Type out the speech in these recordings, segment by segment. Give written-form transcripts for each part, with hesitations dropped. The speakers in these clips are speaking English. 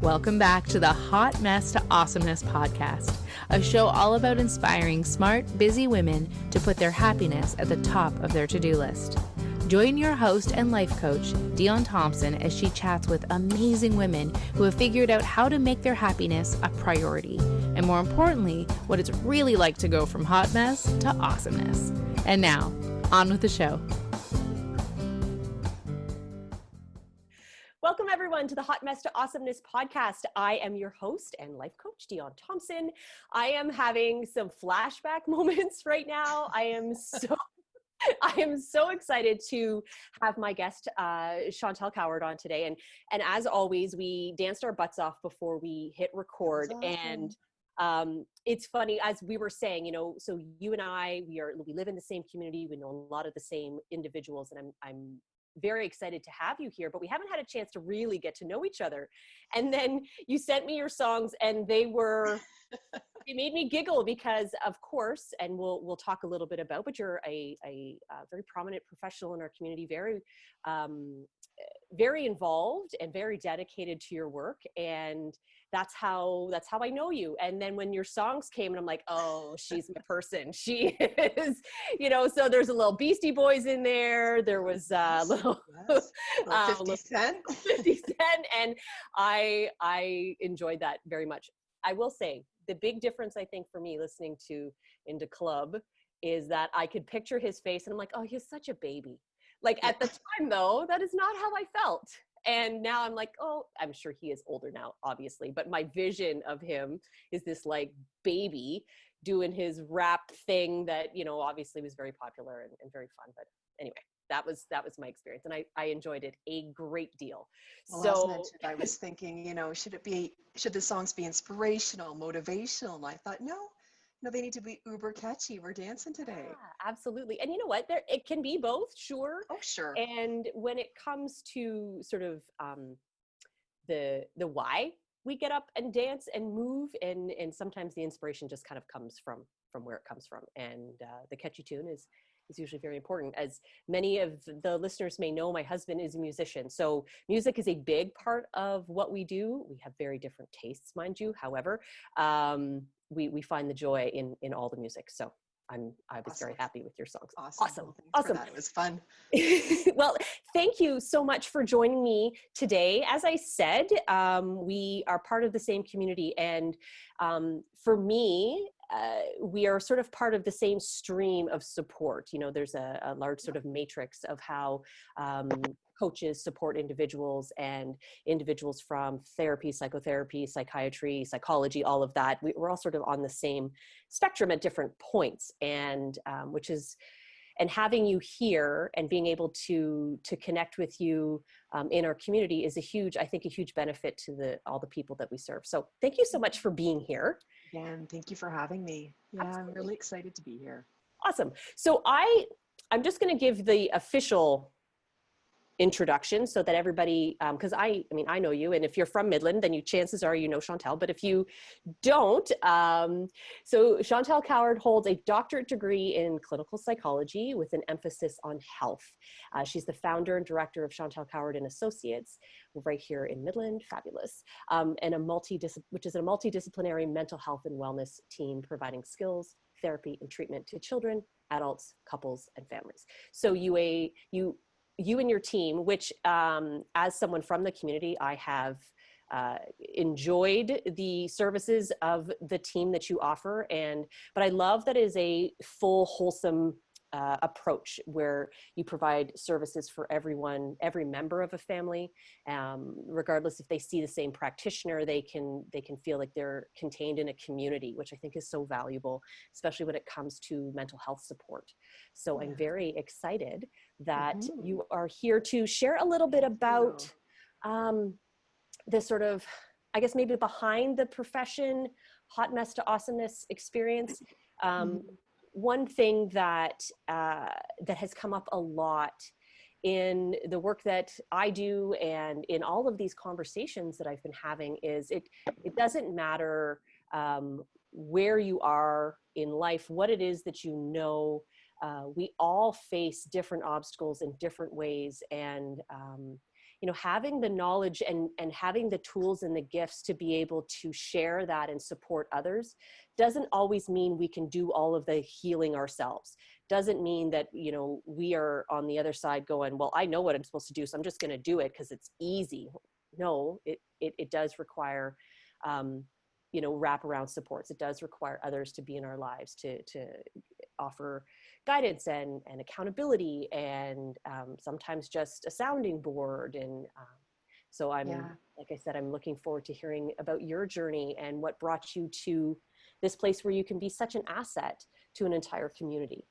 Welcome back to the Hot Mess to Awesomeness podcast, a show all about inspiring smart, busy women to put their happiness at the top of their to-do list. Join your host and life coach, Dion Thompson, as she chats with amazing women who have figured out how to make their happiness a priority, and more importantly, what it's really like to go from hot mess to awesomeness. And now, on with the show. Welcome everyone to the Hot Mess to Awesomeness podcast. I am your host and life coach, Dion Thompson. I am having some flashback moments right now. I am so excited to have my guest, Chantel Coward, on today. And as always, we danced our butts off before we hit record. Awesome. And it's funny, as we were saying, you know, so you and I, we live in the same community. We know a lot of the same individuals, and I'm very excited to have you here, but we haven't had a chance to really get to know each other. And then you sent me your songs, and they made me giggle because, of course, and we'll talk a little bit about, but you're a very prominent professional in our community, very involved and very dedicated to your work. And that's how I know you. And then when your songs came, and I'm like, oh, she's my person. She is, you know, so there's a little Beastie Boys in there. There was a little 50 Cent. 50 Cent. And I enjoyed that very much. I will say the big difference, I think, for me listening to Into Club is that I could picture his face, and I'm like, oh, he's such a baby. Like at the time though, that is not how I felt. And now I'm like, oh, I'm sure he is older now, obviously, but my vision of him is this like baby doing his rap thing that, you know, obviously was very popular and very fun. But anyway, that was my experience, and I enjoyed it a great deal. Well, So as mentioned, I was thinking, you know, should the songs be inspirational, motivational? And I thought, no, they need to be uber catchy. We're dancing today. yeah, absolutely. And you know what? It can be both, sure. Oh, sure. And when it comes to sort of the why we get up and dance and move, and sometimes the inspiration just kind of comes from where it comes from. And the catchy tune is usually very important. As many of the listeners may know, my husband is a musician. So music is a big part of what we do. We have very different tastes, mind you. However, we find the joy in all the music. So I was Awesome. very happy with your songs. Awesome. Well, thanks Awesome. for that. It was fun. Well, thank you so much for joining me today. As I said, we are part of the same community, and for me, we are sort of part of the same stream of support. You know, there's a large sort of matrix of how coaches support individuals, and individuals from therapy, psychotherapy, psychiatry, psychology, all of that. We're all sort of on the same spectrum at different points, and and having you here and being able to connect with you in our community is a huge benefit to all the people that we serve. So thank you so much for being here. Again, thank you for having me. Yeah, Absolutely. I'm really excited to be here. Awesome. So I'm just going to give the official introduction so that everybody, because I know you, and if you're from Midland, then chances are you know Chantel, but if you don't, so Chantel Coward holds a doctorate degree in clinical psychology with an emphasis on health. She's the founder and director of Chantel Coward and Associates, right here in Midland, fabulous, and which is a multidisciplinary mental health and wellness team providing skills, therapy, and treatment to children, adults, couples, and families. So you and your team, which as someone from the community, I have enjoyed the services of the team that you offer, but I love that it is a full, wholesome approach where you provide services for everyone, every member of a family, regardless if they see the same practitioner, they can feel like they're contained in a community, which I think is so valuable, especially when it comes to mental health support. So I'm very excited that you are here to share a little bit about the sort of, I guess, maybe behind the profession, hot mess to awesomeness experience. One thing that has come up a lot in the work that I do and in all of these conversations that I've been having is it doesn't matter where you are in life, what it is that you know, we all face different obstacles in different ways. And having the knowledge and having the tools and the gifts to be able to share that and support others doesn't always mean we can do all of the healing ourselves. Doesn't mean that, we are on the other side going, well, I know what I'm supposed to do, so I'm just going to do it because it's easy. No, it does require, wraparound supports. It does require others to be in our lives to offer guidance and accountability, and sometimes just a sounding board. And so like I said, I'm looking forward to hearing about your journey and what brought you to this place where you can be such an asset to an entire community.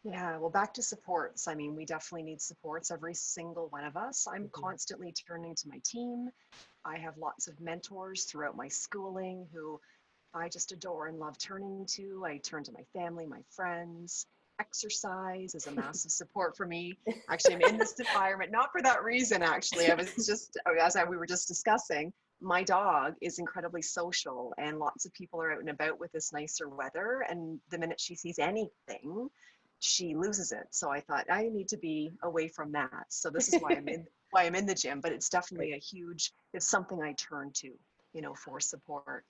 Yeah, well, back to supports. I mean, we definitely need supports, every single one of us. I'm constantly turning to my team. I have lots of mentors throughout my schooling who I just adore and love turning to. I turn to my family, my friends. Exercise is a massive support for me. Actually, I'm in this environment, not for that reason, actually. I was just, we were just discussing, my dog is incredibly social and lots of people are out and about with this nicer weather. And the minute she sees anything, she loses it. So I thought I need to be away from that. So this is why I'm in the gym, but it's definitely it's something I turn to, for support.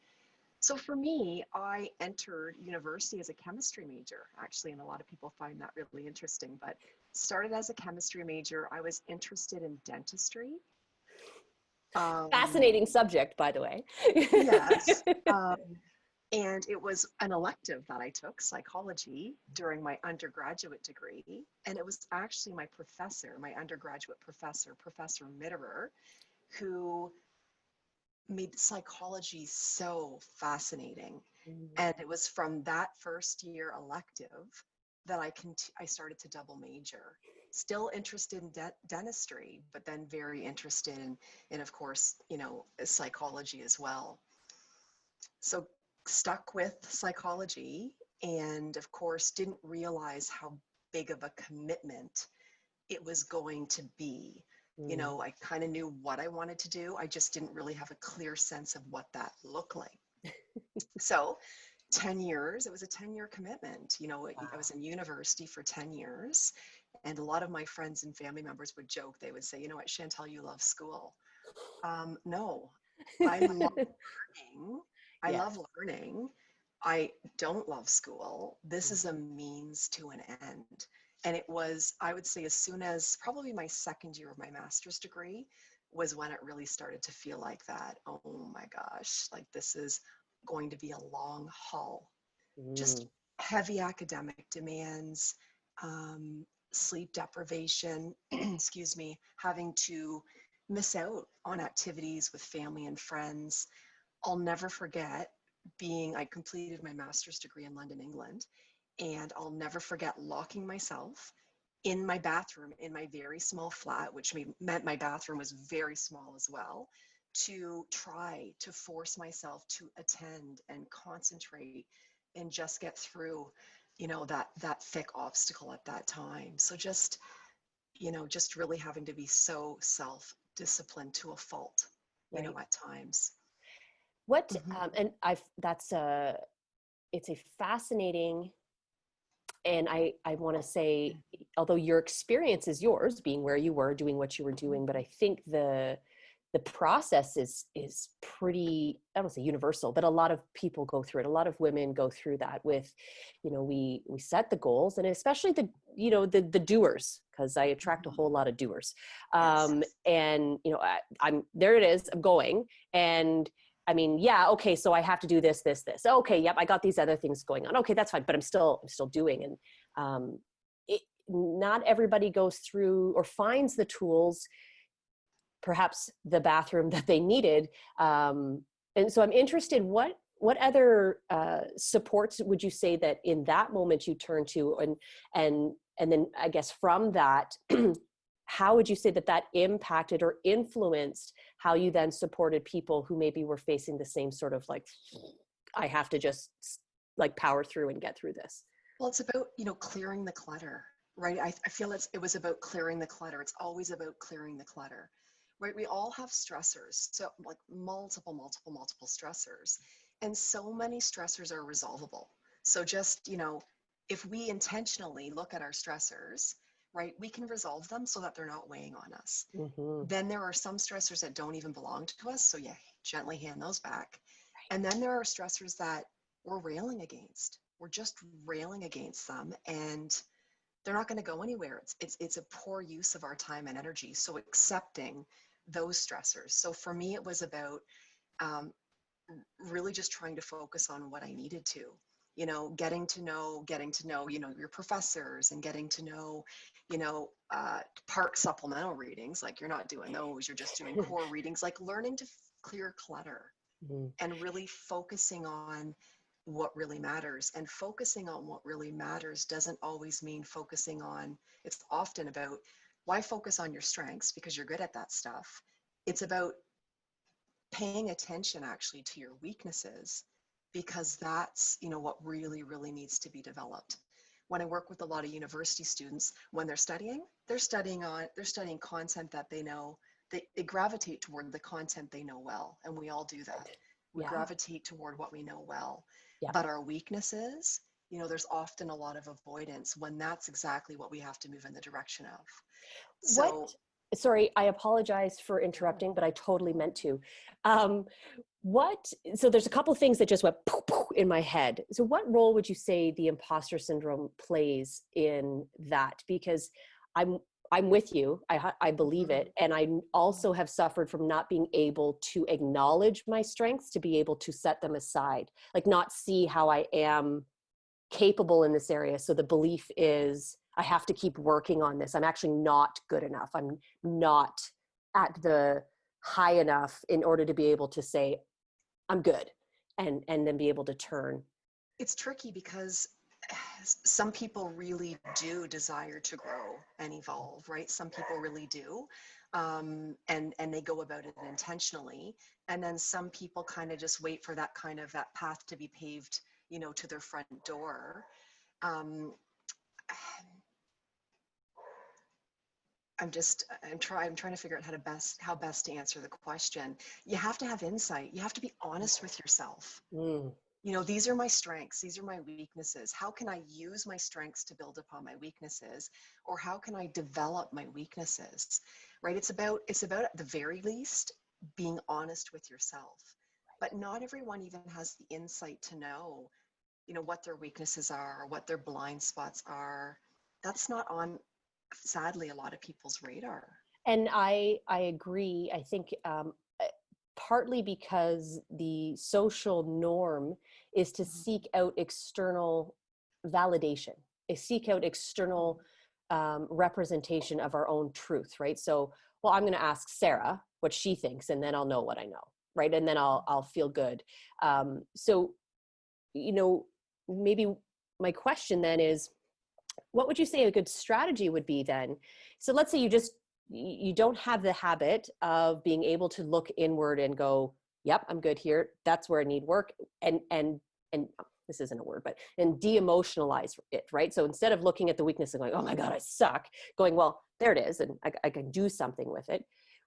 So for me, I entered university as a chemistry major, actually, and a lot of people find that really interesting, but started as a chemistry major. I was interested in dentistry. Fascinating subject, by the way. Yes. And it was an elective that I took, psychology, during my undergraduate degree. And it was actually my professor, my undergraduate professor, Professor Mitterer, who made psychology so fascinating. And it was from that first year elective that I started to double major. Still interested in dentistry, but then very interested in of course, psychology as well. So stuck with psychology, and of course didn't realize how big of a commitment it was going to be. I kind of knew what I wanted to do. I just didn't really have a clear sense of what that looked like. So 10 years, it was a 10-year commitment. Wow. I was in university for 10 years, and a lot of my friends and family members would joke. They would say, what, Chantel, you love school. No, I love learning. I love learning. I don't love school. This is a means to an end. And it was, I would say, as soon as probably my second year of my master's degree was when it really started to feel like that. Oh my gosh, like this is going to be a long haul. Just heavy academic demands, sleep deprivation, excuse me, having to miss out on activities with family and friends. I'll never forget I completed my master's degree in London, England, and I'll never forget locking myself in my bathroom in my very small flat, which meant my bathroom was very small as well, to try to force myself to attend and concentrate and just get through, that thick obstacle at that time. So just really having to be so self-disciplined to a fault, right. At times. What, and it's a fascinating, and I want to say, although your experience is yours, being where you were, doing what you were doing, but I think the process is pretty, I don't say universal, but a lot of people go through it. A lot of women go through that with, we set the goals, and especially the doers, because I attract a whole lot of doers. And, I'm there it is, I'm going. And I mean, okay, so I have to do this. Okay, yep, I got these other things going on. Okay, that's fine, but I'm still doing. And not everybody goes through or finds the tools, perhaps the bathroom that they needed. And so I'm interested, what other supports would you say that in that moment you turn to, and then I guess from that, how would you say that impacted or influenced how you then supported people who maybe were facing the same sort of like, I have to just like power through and get through this? Well, it's about, clearing the clutter, right? I feel it was about clearing the clutter. It's always about clearing the clutter, right? We all have stressors, so like multiple stressors, and so many stressors are resolvable. So just, if we intentionally look at our stressors, right? We can resolve them so that they're not weighing on us. Mm-hmm. Then there are some stressors that don't even belong to us. So yeah, gently hand those back. And then there are stressors that we're railing against. We're just railing against them, and they're not going to go anywhere. It's a poor use of our time and energy. So accepting those stressors. So for me, it was about really just trying to focus on what I needed to, getting to know, your professors, and getting to know, park supplemental readings. Like, you're not doing those, you're just doing core readings, like learning to clear clutter Mm-hmm. and really focusing on what really matters. And focusing on what really matters doesn't always mean focusing on, it's often about, why focus on your strengths because you're good at that stuff. It's about paying attention actually to your weaknesses, because that's, what really, really needs to be developed. When I work with a lot of university students, when they're studying content that they know, they gravitate toward the content they know well. And we all do that. We Yeah. gravitate toward what we know well. Yeah. But our weaknesses, there's often a lot of avoidance when that's exactly what we have to move in the direction of. So, Sorry, I apologize for interrupting, but I totally meant to. So there's a couple of things that just went poof, poof in my head. So what role would you say the imposter syndrome plays in that? Because I'm with you. I believe it. And I also have suffered from not being able to acknowledge my strengths, to be able to set them aside, like not see how I am capable in this area. So the belief is, I have to keep working on this. I'm actually not good enough. I'm not at the high enough in order to be able to say, I'm good, and then be able to turn. It's tricky because some people really do desire to grow and evolve, right? Some people really do. And they go about it intentionally. And then some people kind of just wait for that path to be paved, to their front door. I'm trying to figure out how best to answer the question. You have to have insight. You have to be honest with yourself. These are my strengths. These are my weaknesses. How can I use my strengths to build upon my weaknesses? Or how can I develop my weaknesses, right? It's about at the very least, being honest with yourself. But not everyone even has the insight to know, what their weaknesses are, or what their blind spots are. That's not on, sadly, a lot of people's radar. And I agree. I think partly because the social norm is to seek out external validation, seek out external representation of our own truth, right? So, well, I'm going to ask Sarah what she thinks, and then I'll know what I know, right? And then I'll feel good. So, maybe my question then is, what would you say a good strategy would be then? So let's say you don't have the habit of being able to look inward and go, yep, I'm good here. That's where I need work. And this isn't a word, and de-emotionalize it, right? So instead of looking at the weakness and going, oh my God, I suck, going, well, there it is, and I can do something with it.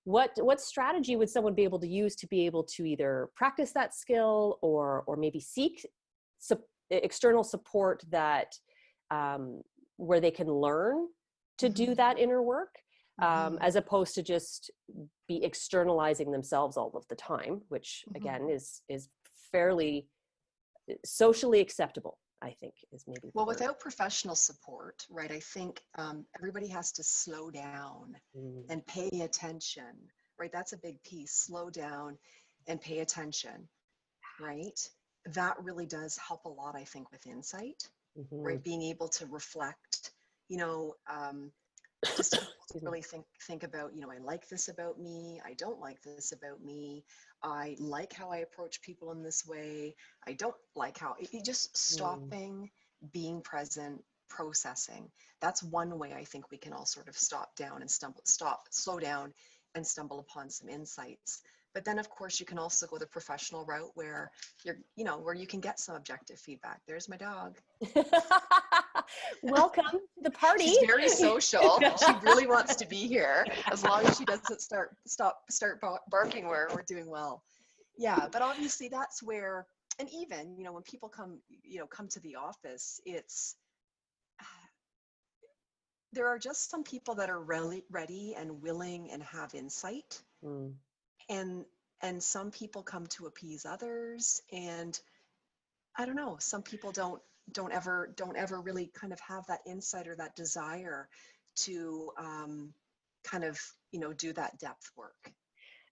What strategy would someone be able to use to be able to either practice that skill or maybe seek external support that where they can learn to do that inner work, as opposed to just be externalizing themselves all of the time, which again is fairly socially acceptable, I think, is maybe the well word. Without professional support, right? I think everybody has to slow down and pay attention, right? That's a big piece. Slow down and pay attention, right? That really does help a lot, I think, with insight, right? Being able to reflect, just to really think about, I like this about me, I don't like this about me, I like how I approach people in this way, I don't like how, just stopping, being present, processing. That's one way I think we can all sort of slow down and stumble upon some insights. But then, of course, you can also go the professional route where where you can get some objective feedback. There's my dog. Welcome to the party. She's very social. She really wants to be here. As long as she doesn't start barking, we're doing well. Yeah, but obviously that's where, and even, when people come to the office, it's, there are just some people that are really ready and willing and have insight, Mm. and some people come to appease others, and I don't know, some people don't ever really kind of have that insight or that desire to kind of, do that depth work.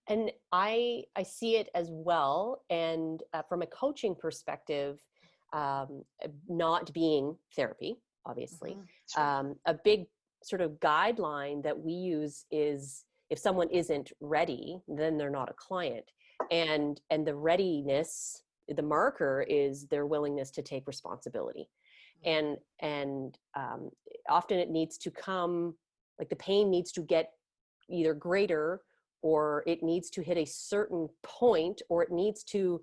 And I see it as well. And from a coaching perspective, not being therapy, obviously, Sure. a big sort of guideline that we use is if someone isn't ready, then they're not a client. And the readiness, the marker is their willingness to take responsibility. And often it needs to come, like the pain needs to get either greater, or it needs to hit a certain point, or it needs to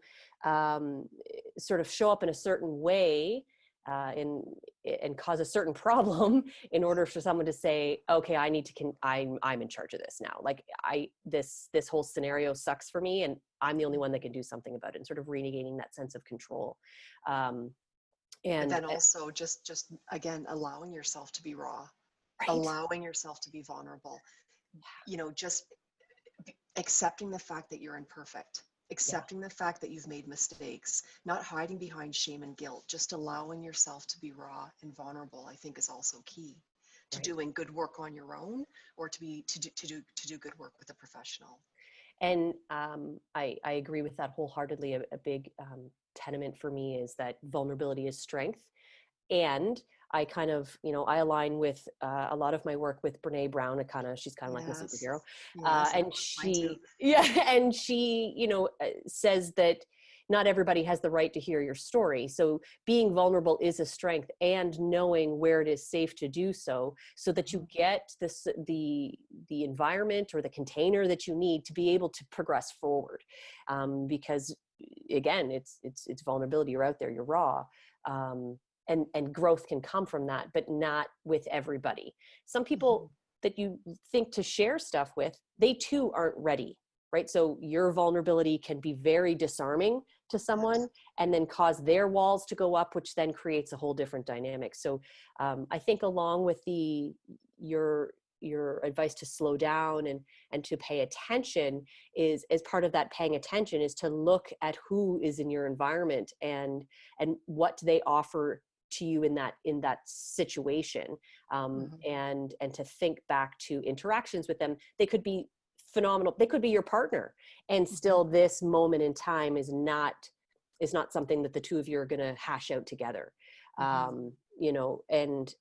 sort of show up in a certain way and cause a certain problem in order for someone to say, okay, I need to I'm in charge of this now. Like this whole scenario sucks for me, and I'm the only one that can do something about it, and sort of regaining that sense of control. And then also just again, allowing yourself to be raw, right. allowing yourself to be vulnerable, just accepting the fact that you're imperfect, accepting the fact that you've made mistakes, not hiding behind shame and guilt, just allowing yourself to be raw and vulnerable, I think is also key to doing good work on your own, or to do good work with a professional. And I agree with that wholeheartedly. A big tenement for me is that vulnerability is strength. And I kind of, I align with a lot of my work with Brene Brown. She's kind of like my superhero. Yes, and she, and she, says that not everybody has the right to hear your story. So being vulnerable is a strength, and knowing where it is safe to do so that you get the environment or the container that you need to be able to progress forward. Because again, it's vulnerability. You're out there, you're raw. And growth can come from that, but not with everybody. Some people that you think to share stuff with, they too aren't ready, right? So your vulnerability can be very disarming to someone, and then cause their walls to go up, which then creates a whole different dynamic. So I think along with your advice to slow down and to pay attention, is as part of that paying attention is to look at who is in your environment and what they offer to you in that situation, and to think back to interactions with them. They could be phenomenal. They could be your partner, and still this moment in time is not something that the two of you are going to hash out together. And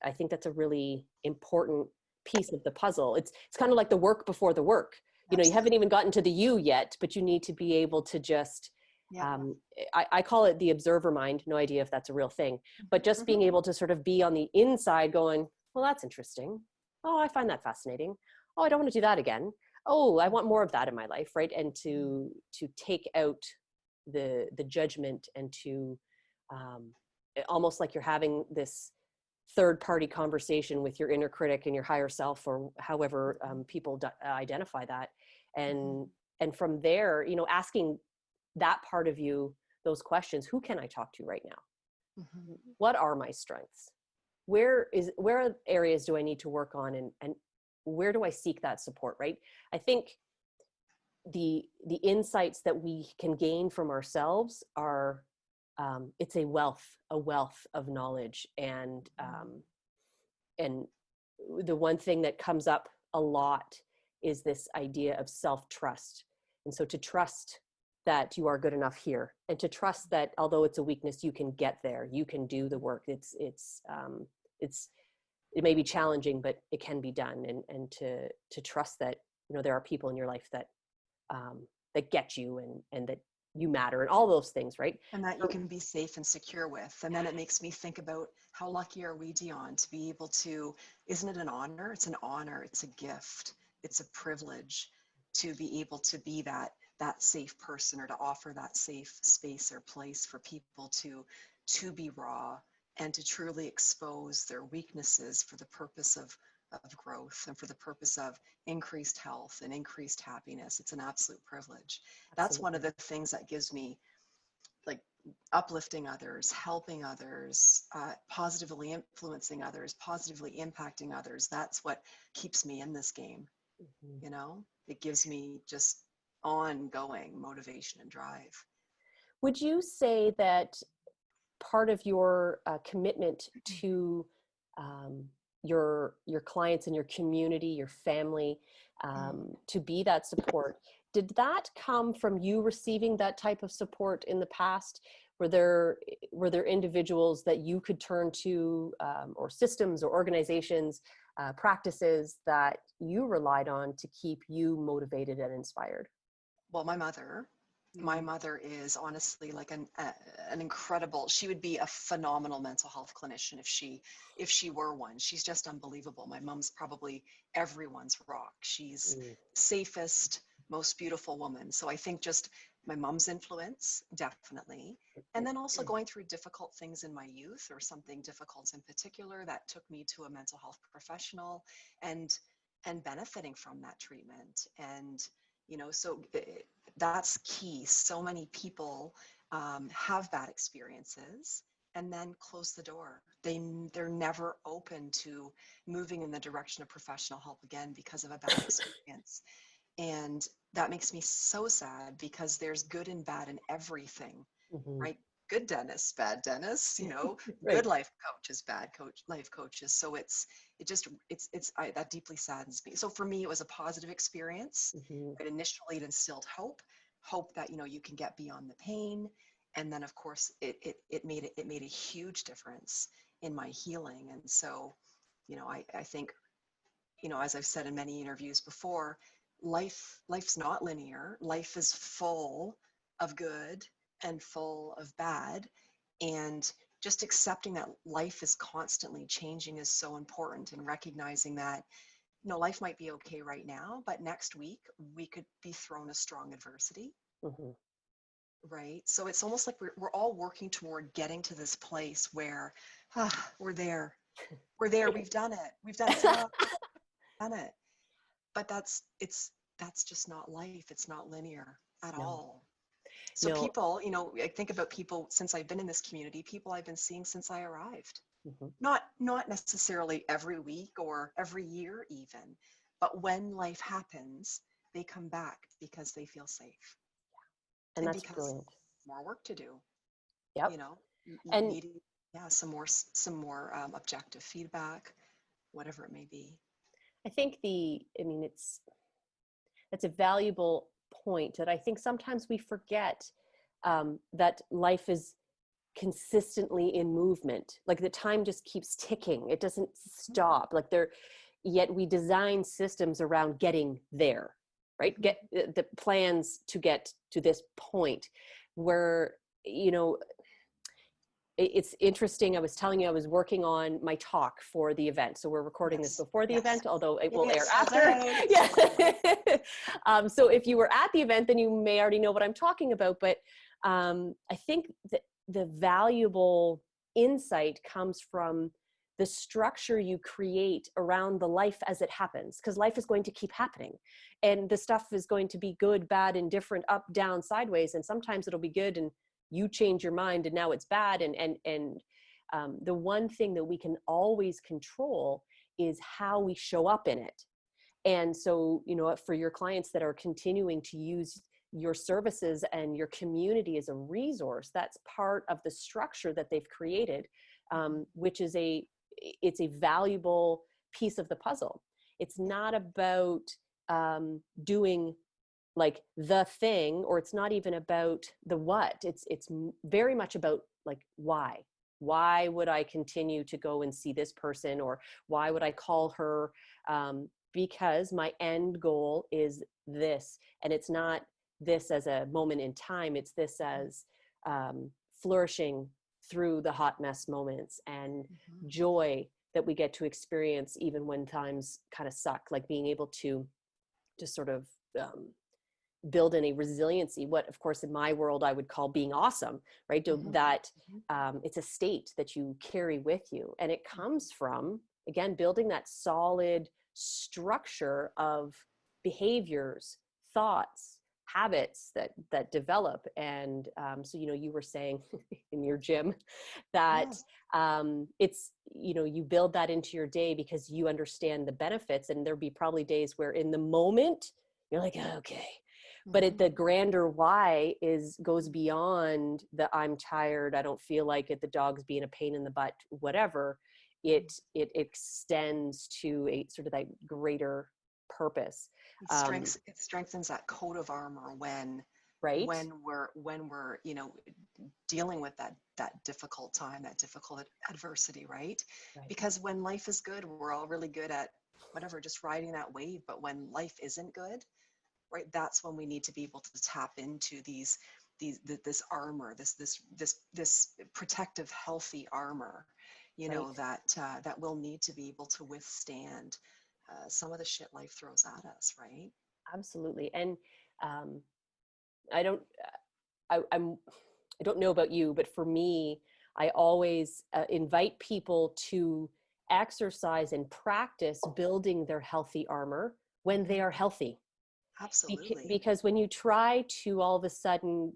I think that's a really important piece of the puzzle. It's kind of like the work before the work. You haven't even gotten to the you yet, but you need to be able to just I call it the observer mind. No idea if that's a real thing, but just being able to sort of be on the inside going, well, that's interesting. Oh, I find that fascinating. Oh, I don't want to do that again. Oh, I want more of that in my life, right? And to take out the judgment, and to almost like you're having this third party conversation with your inner critic and your higher self, or however people identify that. And from there, asking that part of you those questions: who can I talk to right now? What are my strengths? Where are areas do I need to work on, and where do I seek that support, right? I think the insights that we can gain from ourselves are it's a wealth of knowledge. And the one thing that comes up a lot is this idea of self-trust. And so to trust that you are good enough here, and to trust that although it's a weakness, you can get there, you can do the work. It may be challenging, but it can be done. And to trust that, there are people in your life that get you, and that you matter, and all those things, right? And that you can be safe and secure with. And then it makes me think about how lucky are we, Dion, to be able to, isn't it an honor? It's an honor, it's a gift, it's a privilege to be able to be that safe person, or to offer that safe space or place for people to be raw, and to truly expose their weaknesses for the purpose of growth, and for the purpose of increased health and increased happiness. It's an absolute privilege. That's one of the things that gives me, like, uplifting others, helping others, positively influencing others, positively impacting others. That's what keeps me in this game. Mhm. You know, it gives me just ongoing motivation and drive. Would you say that part of your commitment to your clients and your community, your family, to be that support, did that come from you receiving that type of support in the past? Were there individuals that you could turn to, or systems or organizations, practices that you relied on to keep you motivated and inspired? Well, my mother is honestly like an incredible, she would be a phenomenal mental health clinician if she were one. She's just unbelievable. My mom's probably everyone's rock. She's Mm. safest, most beautiful woman. So I think just my mom's influence, definitely. And then also going through difficult things in my youth, or something difficult in particular, that took me to a mental health professional, and benefiting from that treatment. And so that's key. So many people have bad experiences and then close the door. They're never open to moving in the direction of professional help again because of a bad experience. And that makes me so sad, because there's good and bad in everything, Mhm. right? Good dentists, bad dentists, Right. good life coaches, bad life coaches. So that deeply saddens me. So for me, it was a positive experience. Mhm. It initially, it instilled hope that, you can get beyond the pain. And then of course it made a huge difference in my healing. And so, I think, as I've said in many interviews before, life's not linear. Life is full of good and full of bad. And just accepting that life is constantly changing is so important, and recognizing that, life might be okay right now, but next week we could be thrown a strong adversity, Mhm. right? So it's almost like we're all working toward getting to this place where we're there. We're there. We've done it. We've done it. Done it. But that's just not life. It's not linear at No, all. So no. people, I think about people since I've been in this community, people I've been seeing since I arrived. Mhm. Not necessarily every week or every year even, but when life happens, they come back because they feel safe, And and that's because brilliant. more work to do, Yep. you know, And needing, yeah, some more objective feedback, whatever it may be. I think it's a valuable point that I think sometimes we forget, that life is consistently in movement. Like the time just keeps ticking. It doesn't stop. Yet we design systems around getting there, right? Get the plans to get to this point where, it's interesting. I was telling you, I was working on my talk for the event. So we're recording this Yes, before the yes. event, although it will air Yes, after. right. Yeah. So if you were at the event, then you may already know what I'm talking about. But I think that the valuable insight comes from the structure you create around the life as it happens, because life is going to keep happening, and the stuff is going to be good, bad, indifferent, up, down, sideways, and sometimes it'll be good and you change your mind and now it's bad. And the one thing that we can always control is how we show up in it. And so, for your clients that are continuing to use your services and your community as a resource, that's part of the structure that they've created, which is it's a valuable piece of the puzzle. It's not about doing like the thing, or it's not even about the what. It's very much about like why would I continue to go and see this person, or why would I call her, because my end goal is this. And it's not this as a moment in time, it's this as flourishing through the hot mess moments, and joy that we get to experience even when times kind of suck, like being able to just sort of build in a resiliency, what of course in my world I would call being awesome, right? That it's a state that you carry with you, and it comes from, again, building that solid structure of behaviors, thoughts, habits that develop. And so, you were saying in your gym that it's, you build that into your day because you understand the benefits, and there'll be probably days where in the moment you're like, okay, but the grander why goes beyond the I'm tired, I don't feel like it, the dog's being a pain in the butt, whatever. It extends to a sort of that greater purpose. It strengthens that coat of armor when right, we're dealing with that difficult time, that difficult adversity, right? Because when life is good, we're all really good at whatever, just riding that wave. But when life isn't good, right, that's when we need to be able to tap into this armor, this protective, healthy armor, that we'll need to be able to withstand some of the shit life throws at us, right? Absolutely. And I don't know about you, but for me, I always invite people to exercise and practice building their healthy armor when they are healthy. Absolutely. Because when you try to all of a sudden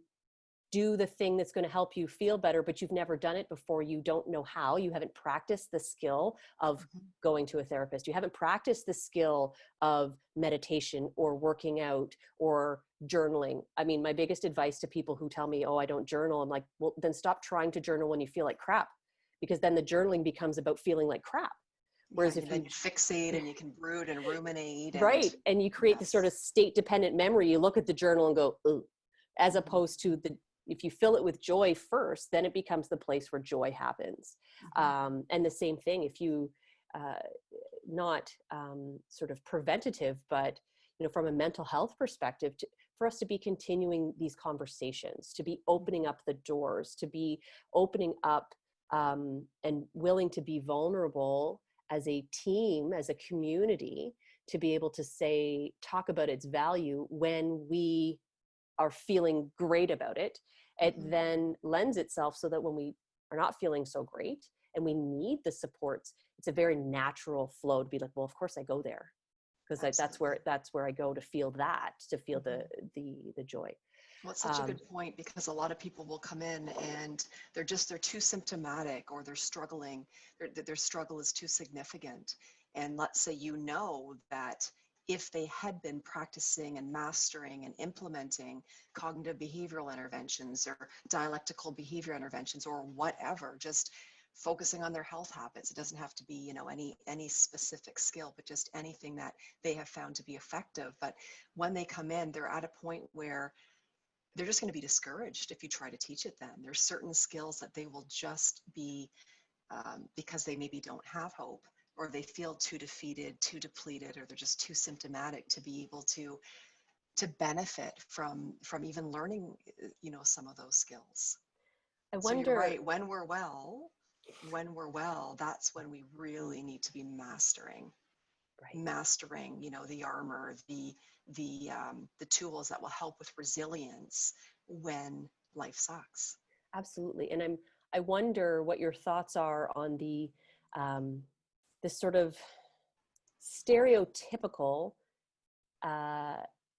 do the thing that's going to help you feel better, but you've never done it before, you don't know how, you haven't practiced the skill of going to a therapist, you haven't practiced the skill of meditation or working out or journaling. I mean, my biggest advice to people who tell me, oh, I don't journal, I'm like, well, then stop trying to journal when you feel like crap, because then the journaling becomes about feeling like crap. Whereas if you fixate and you can brood and ruminate, and you create this sort of state dependent memory, you look at the journal and go, ugh, as opposed to if you fill it with joy first, then it becomes the place where joy happens. And the same thing, if you not sort of preventative, but from a mental health perspective, for us to be continuing these conversations, to be opening up the doors, to be opening up and willing to be vulnerable as a team, as a community, to be able to talk about its value when we are feeling great about it. It then lends itself so that when we are not feeling so great and we need the supports, it's a very natural flow to be like, well, of course I go there, because that's where I go to feel the joy. Well, it's such a good point, because a lot of people will come in and they're too symptomatic, or they're struggling. Their struggle is too significant. And let's say that if they had been practicing and mastering and implementing cognitive behavioral interventions or dialectical behavior interventions or whatever, just focusing on their health habits. It doesn't have to be, any specific skill, but just anything that they have found to be effective. But when they come in, they're at a point where they're just going to be discouraged if you try to teach it them. There's certain skills that they will just be, because they maybe don't have hope, or they feel too defeated, too depleted, or they're just too symptomatic to be able to benefit from even learning, some of those skills. I So wonder, you're right, when we're well, that's when we really need to be mastering, the armor, the tools that will help with resilience when life sucks. Absolutely. And I wonder what your thoughts are on this sort of stereotypical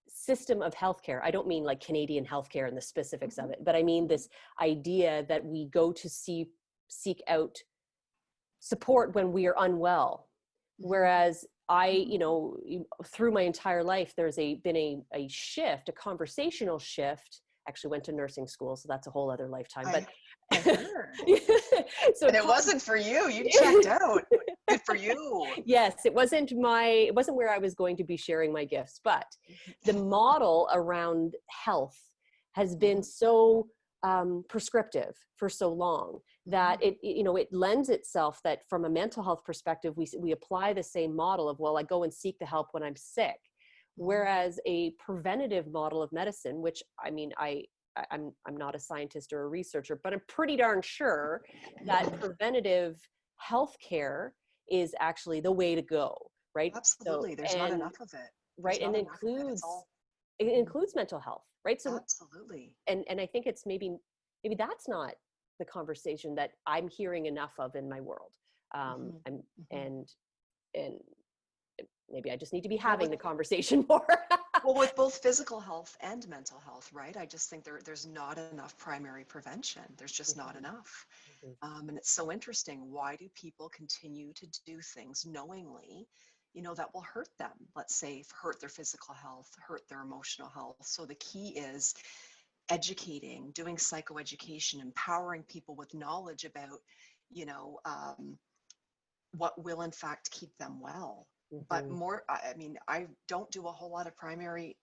system of healthcare. I don't mean like Canadian healthcare and the specifics of it, but I mean this idea that we go to seek out support when we are unwell. Whereas through my entire life, there's been a shift, a conversational shift. Actually went to nursing school, so that's a whole other lifetime. But so and it wasn't for you. You checked out. Good for you. Yes, it wasn't where I was going to be sharing my gifts, but the model around health has been so prescriptive for so long that it lends itself that from a mental health perspective, we apply the same model of, well, I go and seek the help when I'm sick. Whereas a preventative model of medicine, which I mean, I'm not a scientist or a researcher, but I'm pretty darn sure that preventative healthcare is actually the way to go, right? Absolutely. There's not enough of it. Right. And it includes mental health, right? So absolutely. And I think it's maybe that's not the conversation that I'm hearing enough of in my world. And maybe I just need to be having the conversation more. Well, with both physical health and mental health, right? I just think there's not enough primary prevention. There's just not enough. And it's so interesting. Why do people continue to do things knowingly, that will hurt them? Let's say hurt their physical health, hurt their emotional health. So the key is educating, doing psychoeducation, empowering people with knowledge about, what will in fact keep them well. But more, I mean, I don't do a whole lot of primary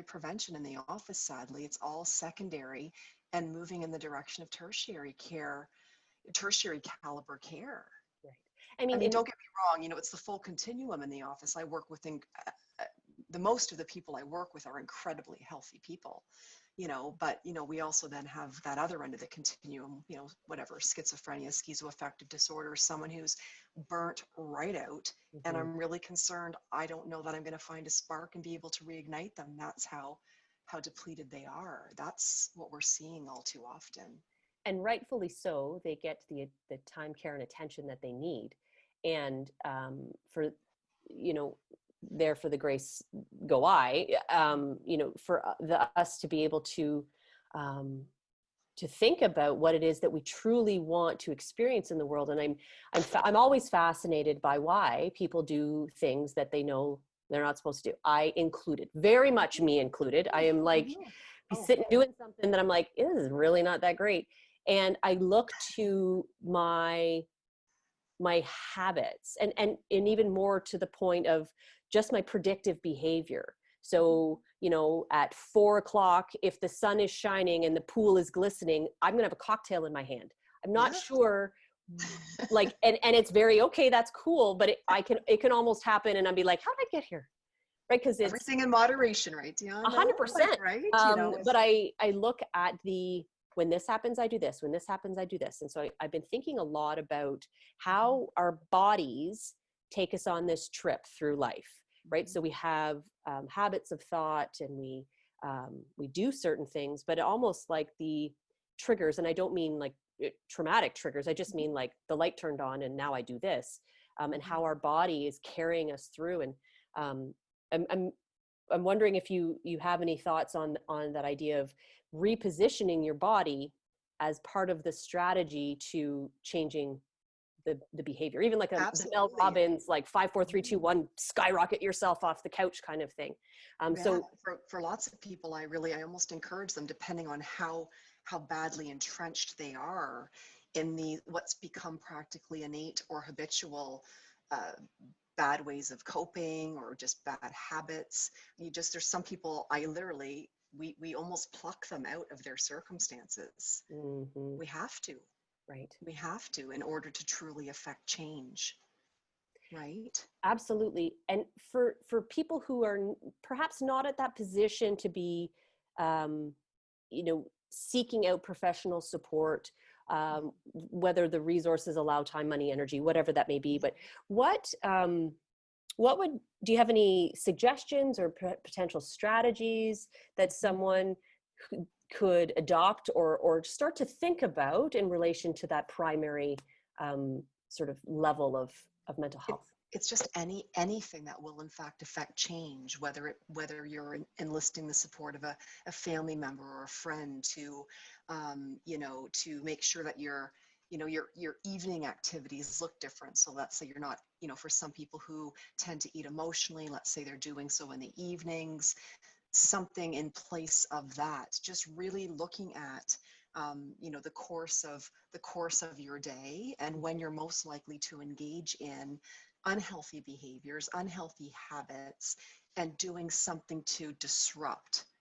prevention in the office, sadly. It's all secondary and moving in the direction of tertiary care, tertiary caliber care. Right. I mean, Don't get me wrong, it's the full continuum in the office. I work with, the most of the people I work with are incredibly healthy people, but, we also then have that other end of the continuum, whatever, schizophrenia, schizoaffective disorder, someone who's burnt right out. And I'm really concerned. I don't know that I'm going to find a spark and be able to reignite them. That's how depleted they are. That's what we're seeing all too often. And rightfully so, they get the time, care, and attention that they need. And for, there for the grace go I, for us to be able to think about what it is that we truly want to experience in the world. And I'm always fascinated by why people do things that they know they're not supposed to do. I included, very much me included. I am like, be sitting doing something that I'm like, this is really not that great. And I look to my habits and even more to the point of just my predictive behavior. So, at 4:00, if the sun is shining and the pool is glistening, I'm going to have a cocktail in my hand. I'm not sure, and it's very, okay, that's cool. But it can almost happen. And I'll be like, how did I get here? Right. Cause it's everything in moderation, right, Dion? 100%. Right. But I look at when this happens, I do this. When this happens, I do this. And so I've been thinking a lot about how our bodies take us on this trip through life, right? So we have habits of thought, and we do certain things, but almost like the triggers, and I don't mean like traumatic triggers. I just mean like the light turned on and now I do this, and how our body is carrying us through. And I'm wondering if you have any thoughts on that idea of repositioning your body as part of the strategy to changing the behavior, even like the Mel Robbins, like 5, 4, 3, 2, 1, skyrocket yourself off the couch kind of thing. So for lots of people, I almost encourage them, depending on how badly entrenched they are in what's become practically innate or habitual bad ways of coping or just bad habits. There's some people we almost pluck them out of their circumstances. We have to. Right. We have to, in order to truly affect change. Right. Absolutely. And for people who are perhaps not at that position to be, seeking out professional support, whether the resources allow time, money, energy, whatever that may be, but do you have any suggestions or potential strategies that someone could adopt or start to think about in relation to that primary sort of level of mental health? It's just anything that will in fact affect change, whether you're enlisting the support of a family member or a friend to make sure that your evening activities look different. So let's say you're not, for some people who tend to eat emotionally, let's say they're doing so in the evenings, something in place of that. Just really looking at the course of your day and when you're most likely to engage in unhealthy behaviors, unhealthy habits, and doing something to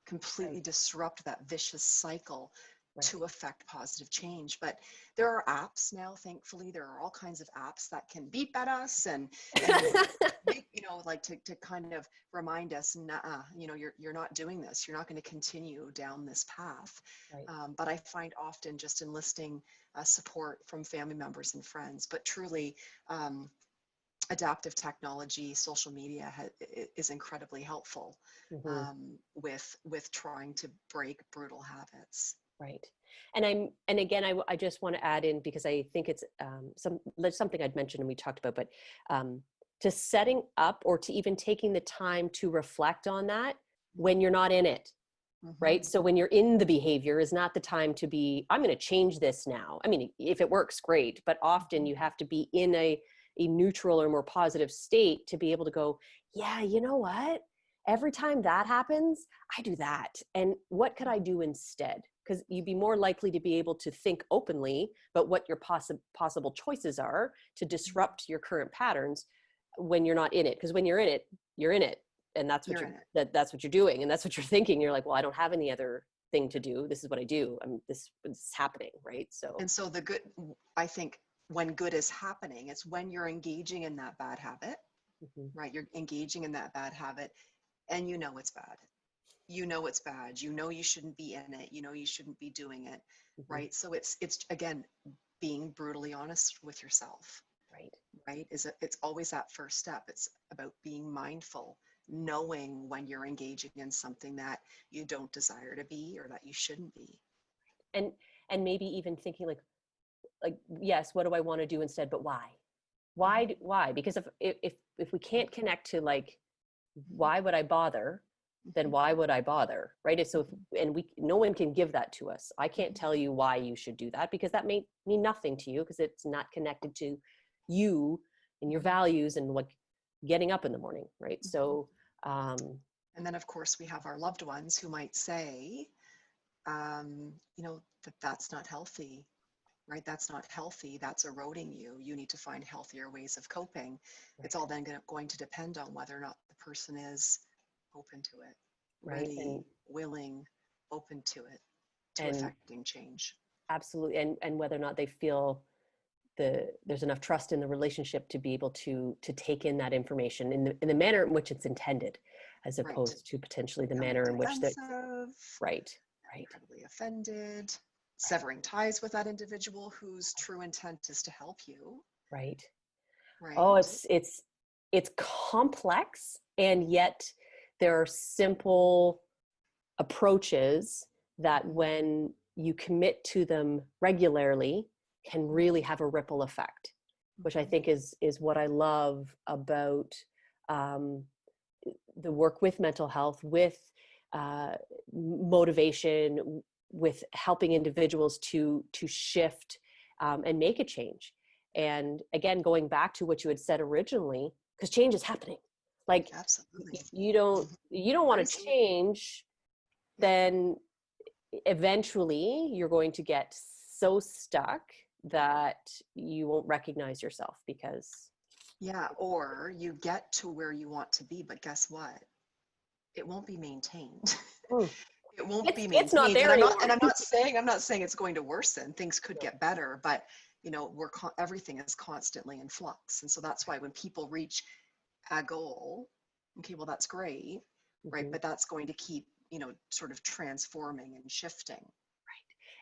completely disrupt that vicious cycle to affect positive change. But there are apps now, thankfully. There are all kinds of apps that can beep at us and to kind of remind us, you're not doing this. You're not going to continue down this path. Right. But I find often just enlisting support from family members and friends, but truly adaptive technology, social media is incredibly helpful with trying to break brutal habits. Right. And again, I just want to add in, because I think it's something I'd mentioned and we talked about, but to setting up or to even taking the time to reflect on that when you're not in it. Right. Mhm. So when you're in the behavior is not the time to be, I'm going to change this now. I mean, if it works, great, but often you have to be in a neutral or more positive state to be able to go, yeah, you know what? Every time that happens, I do that. And what could I do instead? Because you'd be more likely to be able to think openly about what your possible choices are to disrupt your current patterns when you're not in it. Because when you're in it, you're in it. And that's what You're in it. that's what you're doing, and that's what you're thinking. You're like, well, I don't have any other thing to do. This is what I do. This is happening, right? So, And so the good, I think when good is happening, it's when you're engaging in that bad habit, mhm, right? You're engaging in that bad habit and you know it's bad. You know it's bad. You know you shouldn't be in it. You know you shouldn't be doing it, mhm, right? So it's again being brutally honest with yourself, right. right? It's always that first step. It's about being mindful, knowing when you're engaging in something that you don't desire to be or that you shouldn't be. And maybe even thinking like yes, what do I want to do instead? But why? Mhm. Why? Because if we can't connect to like Mhm. why would I bother, then Mhm. why would I bother, right? And so if, Mhm. and we no one can give that to us. I can't Mhm. tell you why you should do that because that may mean nothing to you because it's not connected to you and your Mhm. values and what getting up in the morning, right? Mhm. So And then, of course, we have our loved ones who might say, that that's not healthy, right? That's not healthy. That's eroding you. You need to find healthier ways of coping. It's right, all then going to depend on whether or not the person is open to it, right, ready, willing, open to it, to and affecting change. absolutely, and whether or not they feel there's enough trust in the relationship to be able to take in that information in the manner in which it's intended, as Right. opposed to potentially the Becoming manner in which that defensive, right, right, incredibly offended, right, severing ties with that individual whose true intent is to help you, right. Oh, right? it's complex, and yet there are simple approaches that Mhm. when you commit to them regularly can really have a ripple effect, which I Mhm. think is what I love about um, the work with mental health, with uh, motivation, with helping individuals to shift and make a change. And again, going back to what you had said originally, because change is happening. Like Absolutely. you don't want to Crazy. change, Yeah. then eventually you're going to get so stuck that you won't recognize yourself because Yeah. Or you get to where you want to be, but guess what? It won't be maintained. mm, It won't be it's not maintained. And there I'm not, anymore. and I'm not saying it's going to worsen. Things could No, get better, but everything is constantly in flux. And so that's why when people reach a goal, okay, well, that's great, right? mhm. But that's going to keep, sort of transforming and shifting.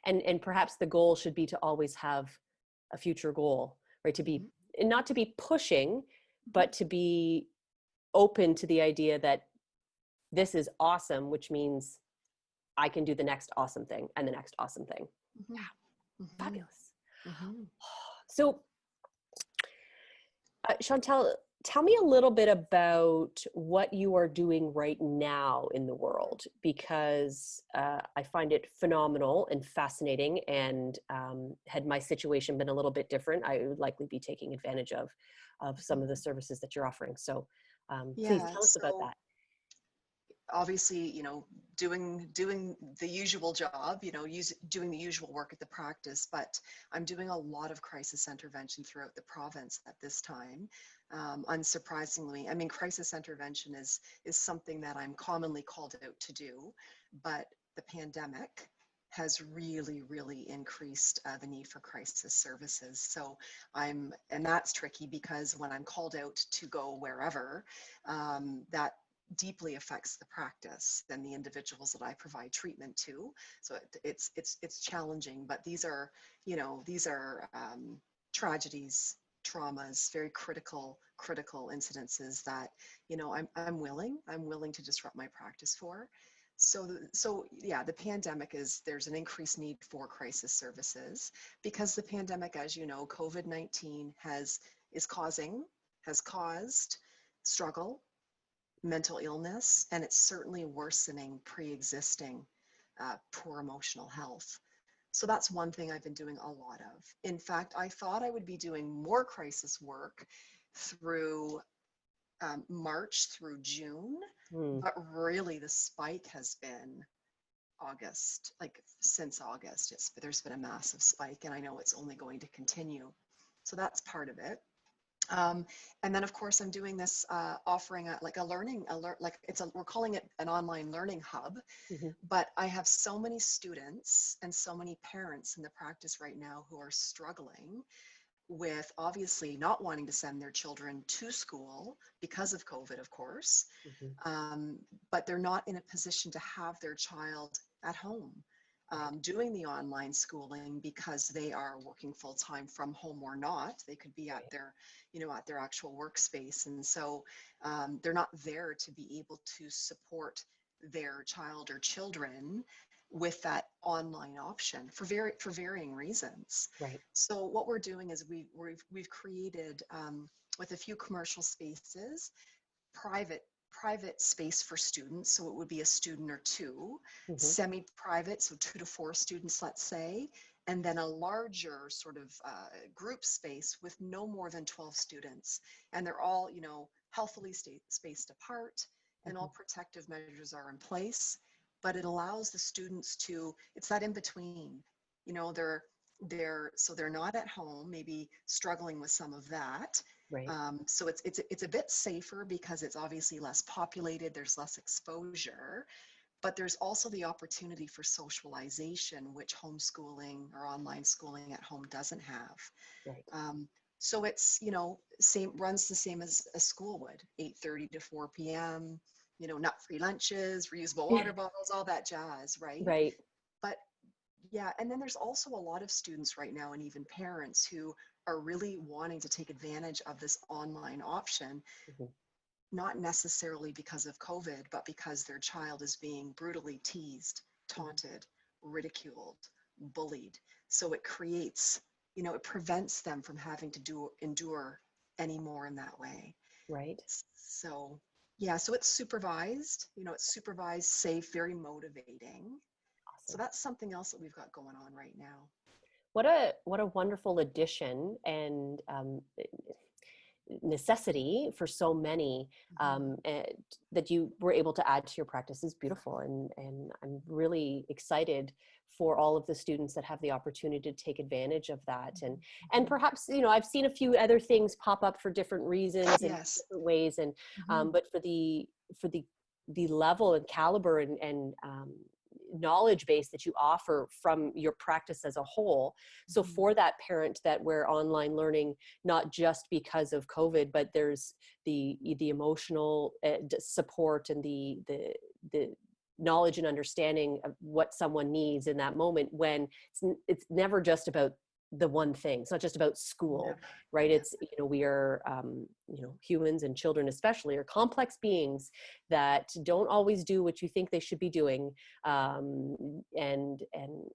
And perhaps the goal should be to always have a future goal, right? To be Mhm. and not to be pushing, Mhm. but to be open to the idea that this is awesome, which means I can do the next awesome thing and the next awesome thing. Mhm. Mhm. Fabulous. Mhm. So Chantel, tell me a little bit about what you are doing right now in the world, because I find it phenomenal and fascinating. And had my situation been a little bit different, I would likely be taking advantage of some of the services that you're offering. So please Yeah. tell us about So that. obviously, doing the usual job, doing the usual work at the practice, but I'm doing a lot of crisis intervention throughout the province at this time. Unsurprisingly, I mean, crisis intervention is something that I'm commonly called out to do, but the pandemic has really, really increased the need for crisis services. So and that's tricky because when I'm called out to go wherever, that deeply affects the practice and the individuals that I provide treatment to. So it's challenging, but these are tragedies, traumas, very critical incidences that I'm willing to disrupt my practice for. So yeah, the pandemic there's an increased need for crisis services because the pandemic, as you know, COVID-19 has caused struggle, mental illness, and it's certainly worsening pre-existing poor emotional health. So that's one thing I've been doing a lot of. In fact, I thought I would be doing more crisis work through March through June, Mm. but really the spike has been August, like since August. There's been a massive spike, and I know it's only going to continue. So that's part of it. And then of course I'm doing this, offering we're calling it an online learning hub, Mm-hmm. but I have so many students and so many parents in the practice right now who are struggling with obviously not wanting to send their children to school because of COVID, of course, Mm-hmm. but they're not in a position to have their child at home doing the online schooling because they are working full time from home or not. They could be at their, at their actual workspace, and so they're not there to be able to support their child or children with that online option for varying reasons. Right. So what we're doing is we've created, with a few commercial spaces, private space for students. So it would be a student or two, Mm-hmm. semi-private, so 2 to 4 students, let's say, and then a larger sort of group space with no more than 12 students. And they're all, healthily spaced apart, and Mm-hmm. all protective measures are in place. But it allows the students to, it's that in between, they're not at home, maybe struggling with some of that. Right. So it's a bit safer because it's obviously less populated, there's less exposure, but there's also the opportunity for socialization, which homeschooling or online schooling at home doesn't have. Right. So it's, runs the same as a school would, 8:30 to 4 p.m., nut-free lunches, reusable water bottles, all that jazz, right? Right. But yeah, and then there's also a lot of students right now, and even parents, who are really wanting to take advantage of this online option, Mm-hmm. not necessarily because of COVID, but because their child is being brutally teased, taunted, ridiculed, bullied. So it creates, it prevents them from having to endure anymore in that way. Right. So yeah, so it's supervised, safe, very motivating. So Awesome. that's something else that we've got going on right now. What a wonderful addition and necessity for so many, that you were able to add to your practice is beautiful, and I'm really excited for all of the students that have the opportunity to take advantage of that, and perhaps I've seen a few other things pop up for different reasons and Yes. different ways, and but for the level and caliber and knowledge base that you offer from your practice as a whole. So for that parent that we're online learning, not just because of COVID, but there's the emotional support and the knowledge and understanding of what someone needs in that moment, when it's never just about the one thing. It's not just about school, Never. right? Never. It's, we are, humans, and children especially, are complex beings that don't always do what you think they should be doing. And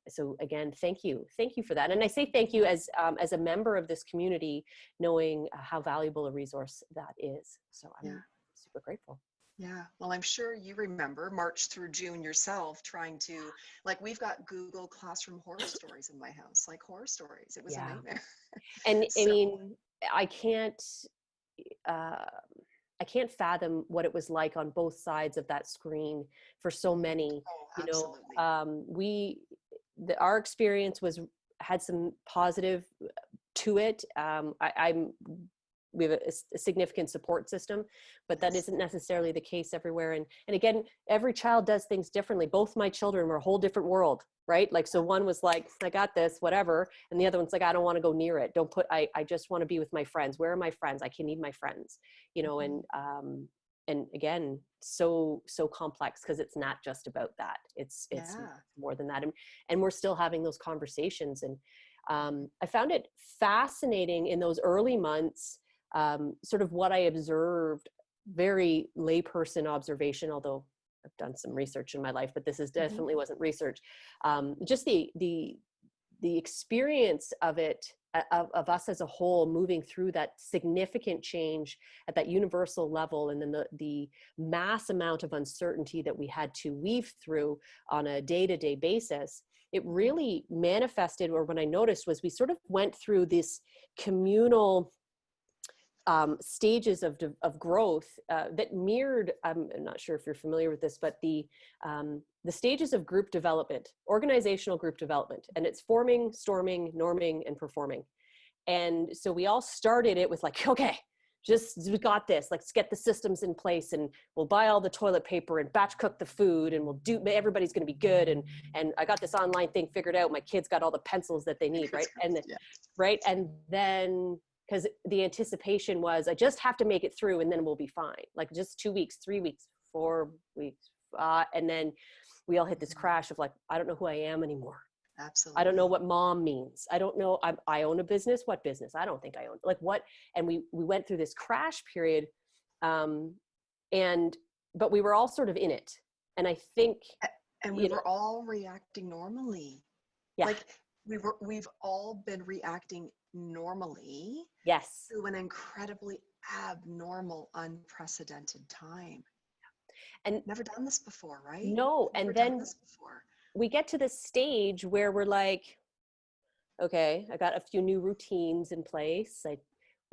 so again, thank you for that. And I say thank you as a member of this community, knowing how valuable a resource that is. So I'm super grateful. Yeah, well, I'm sure you remember March through June yourself, trying to, we've got Google Classroom horror stories in my house, horror stories. It was a nightmare. And So, I mean, I can't fathom what it was like on both sides of that screen for so many. absolutely. Our experience had some positive to it. We have a significant support system, but that isn't necessarily the case everywhere. And again, every child does things differently. Both my children were a whole different world, right? So one was like, I got this, whatever. And the other one's like, I don't want to go near it. I just want to be with my friends. Where are my friends? I can need my friends, and again, so complex, because it's not just about that. It's more than that. And we're still having those conversations. And I found it fascinating in those early months, sort of what I observed, very layperson observation, although I've done some research in my life, but this is definitely wasn't research. Just the experience of it of us as a whole moving through that significant change at that universal level, and then the mass amount of uncertainty that we had to weave through on a day-to-day basis, it really manifested, or when I noticed, was we sort of went through this communal stages of growth that mirrored, I'm not sure if you're familiar with this, but the stages of group development, organizational group development, and it's forming, storming, norming, and performing. And so we all started it with like, okay, we got this, let's get the systems in place, and we'll buy all the toilet paper and batch cook the food, and everybody's going to be good. And I got this online thing figured out. My kids got all the pencils that they need. Right. And right. And then, because the anticipation was, I just have to make it through and then we'll be fine. Like just 2 weeks, 3 weeks, 4 weeks. And then we all hit this crash of like, I don't know who I am anymore. Absolutely. I don't know what mom means. I don't know. I own a business. What business? I don't think I own, like what? And we went through this crash period. But we were all sort of in it. And I think. And we were all reacting normally. Yeah. Like we've all been reacting normally. Yes. To an incredibly abnormal, unprecedented time. And never done this before, right? No. Never and then done this before. We get to this stage where we're like, okay, I got a few new routines in place.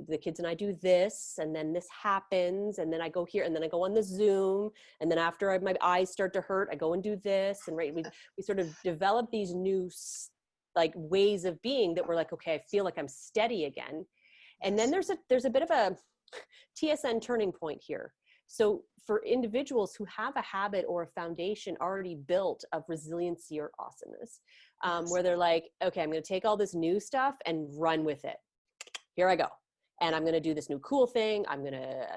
The kids and I do this, and then this happens, and then I go here, and then I go on the Zoom, and then after my eyes start to hurt, I go and do this, and right, we sort of develop these new like ways of being that we're like, okay, I feel like I'm steady again. And then there's a bit of a TSN turning point here. So for individuals who have a habit or a foundation already built of resiliency or awesomeness, where they're like, okay, I'm going to take all this new stuff and run with it. Here I go. And I'm going to do this new cool thing. I'm going to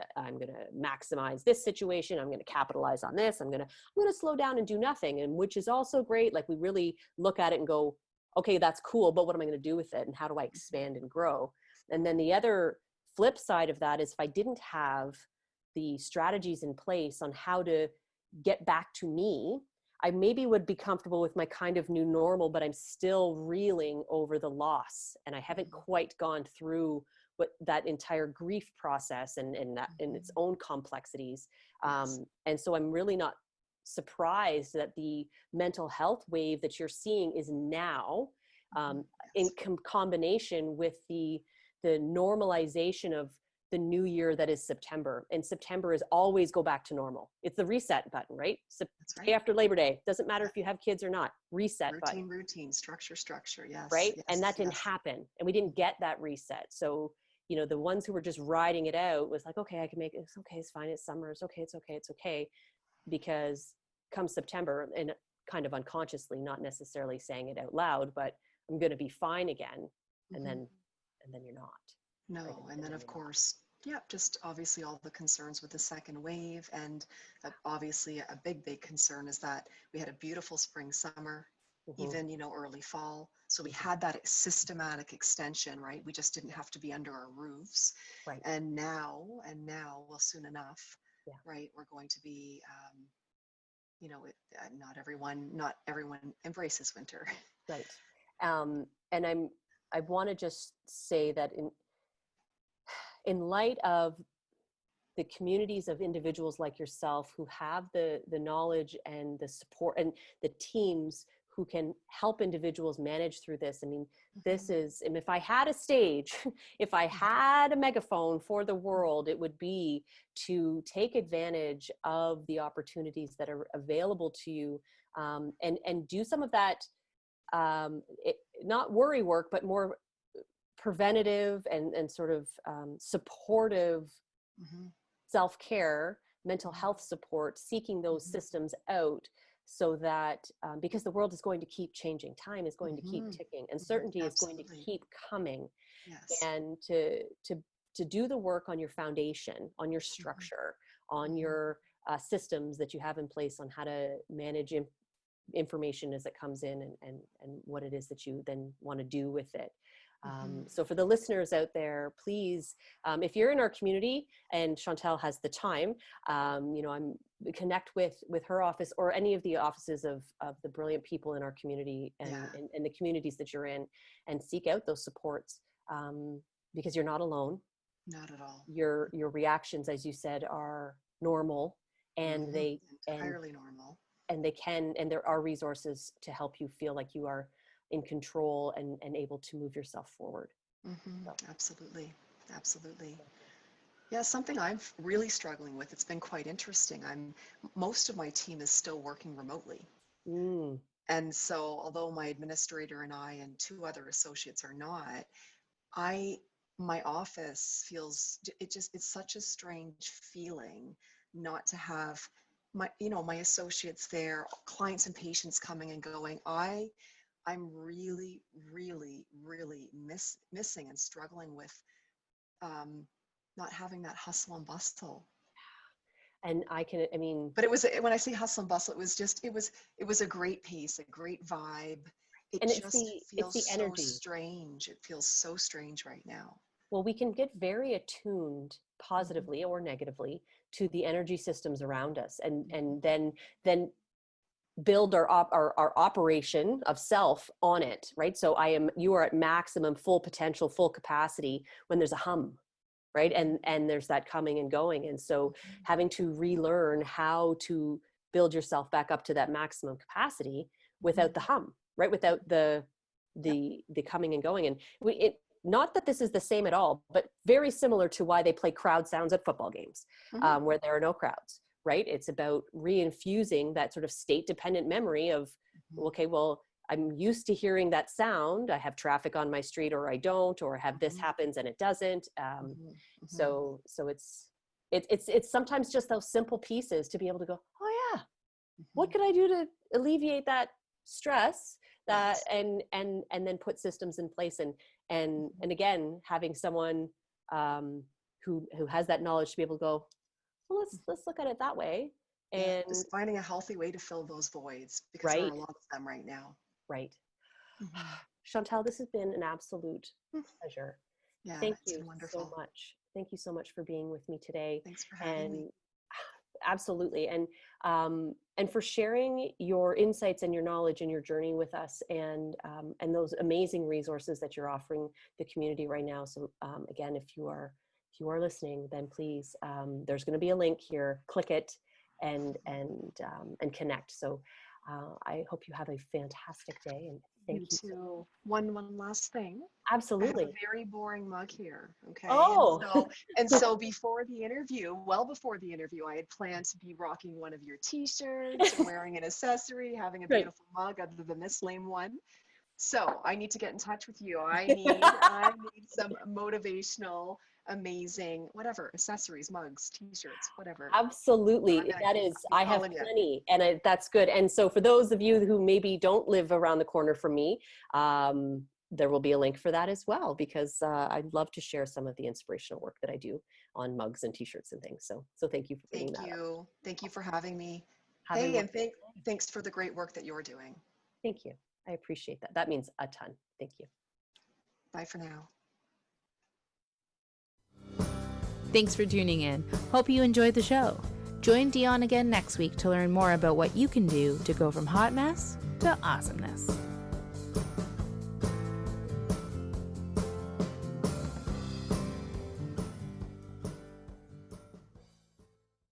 maximize this situation. I'm going to capitalize on this. I'm going to slow down and do nothing. And which is also great. Like we really look at it and go, okay, that's cool, but what am I going to do with it? And how do I expand and grow? And then the other flip side of that is if I didn't have the strategies in place on how to get back to me, I maybe would be comfortable with my kind of new normal, but I'm still reeling over the loss. And I haven't quite gone through that entire grief process and that in its own complexities. And so I'm really not surprised that the mental health wave that you're seeing is now in combination with the normalization of the new year that is September. And September is always go back to normal. It's the reset button, right? So day after Labor Day, doesn't matter if you have kids or not, reset button. Routine, structure, yes. Right? Yes, and that didn't happen. And we didn't get that reset. So, the ones who were just riding it out was like, okay, I can make it. It's okay. It's fine. It's summer. It's okay. It's okay. It's okay. Because come September, and kind of unconsciously, not necessarily saying it out loud, but I'm going to be fine again. And then you're not. No. Right? And then of course, just obviously all the concerns with the second wave. And obviously a big concern is that we had a beautiful spring, summer, even, early fall. So we had that systematic extension, right? We just didn't have to be under our roofs. Right. And now, well, soon enough, right, we're going to be, not everyone embraces winter. Right. And I want to just say that in light of the communities of individuals like yourself who have the knowledge and the support and the teams who can help individuals manage through this. I mean, this is, and if I had a stage, if I had a megaphone for the world, it would be to take advantage of the opportunities that are available to you, and do some of that, not worry work, but more preventative and sort of supportive self-care, mental health support, seeking those systems out, so that because the world is going to keep changing, time is going to keep ticking, uncertainty is going to keep coming. Yes. And to do the work on your foundation, on your structure, on your systems that you have in place on how to manage information as it comes in, and what it is that you then want to do with it. So for the listeners out there, please, if you're in our community and Chantel has the time, connect with her office or any of the offices of the brilliant people in our community and the communities that you're in, and seek out those supports. because you're not alone. Not at all. Your reactions, as you said, are normal, and they entirely normal. And they can, and there are resources to help you feel like you are in control and able to move yourself forward. So. Absolutely. Absolutely. Yeah, something I'm really struggling with. It's been quite interesting. Most of my team is still working remotely. And so although my administrator and I and 2 other associates are not, my office feels, it's such a strange feeling not to have my associates there, clients and patients coming and going. I'm really, really, really missing and struggling with not having that hustle and bustle. And but it was, when I say hustle and bustle, it was a great pace, a great vibe. Feels the energy. So strange. It feels so strange right now. Well, we can get very attuned positively or negatively to the energy systems around us, and then build our operation of self on it, right? So you are at maximum full potential, full capacity when there's a hum, right? And there's that coming and going. And so having to relearn how to build yourself back up to that maximum capacity without the hum, right? Without the coming and going. And not that this is the same at all, but very similar to why they play crowd sounds at football games, where there are no crowds, right? It's about reinfusing that sort of state dependent memory of, okay, well, I'm used to hearing that sound. I have traffic on my street, or I don't, or have this happens and it doesn't. So it's sometimes just those simple pieces to be able to go, oh yeah, what could I do to alleviate that stress? And then put systems in place, and again, having someone who has that knowledge to be able to go, well, let's look at it that way, and just finding a healthy way to fill those voids, because there are a lot of them right now. Right. Chantel, this has been an absolute pleasure. Yeah, thank you wonderful. So much. Thank you so much for being with me today. Thanks for having me. Absolutely. And for sharing your insights and your knowledge and your journey with us, and those amazing resources that you're offering the community right now. So again, if you are listening, then please, there's going to be a link here, click it and connect. So I hope you have a fantastic day, and thank you too. One last thing. Absolutely. I have a very boring mug here. Okay. Oh. And so before the interview, I had planned to be rocking one of your t-shirts, wearing an accessory, having a beautiful mug other than this lame one. So I need to get in touch with you. I need some motivational, amazing, whatever, accessories, mugs, t-shirts, whatever. Absolutely. I have plenty, and that's good. And so for those of you who maybe don't live around the corner from me, there will be a link for that as well, because I'd love to share some of the inspirational work that I do on mugs and t-shirts and things. So thank you for bringing that up. Thank you for having me. And thanks for the great work that you're doing. Thank you. I appreciate that. That means a ton. Thank you. Bye for now. Thanks for tuning in. Hope you enjoyed the show. Join Dion again next week to learn more about what you can do to go from hot mess to awesomeness.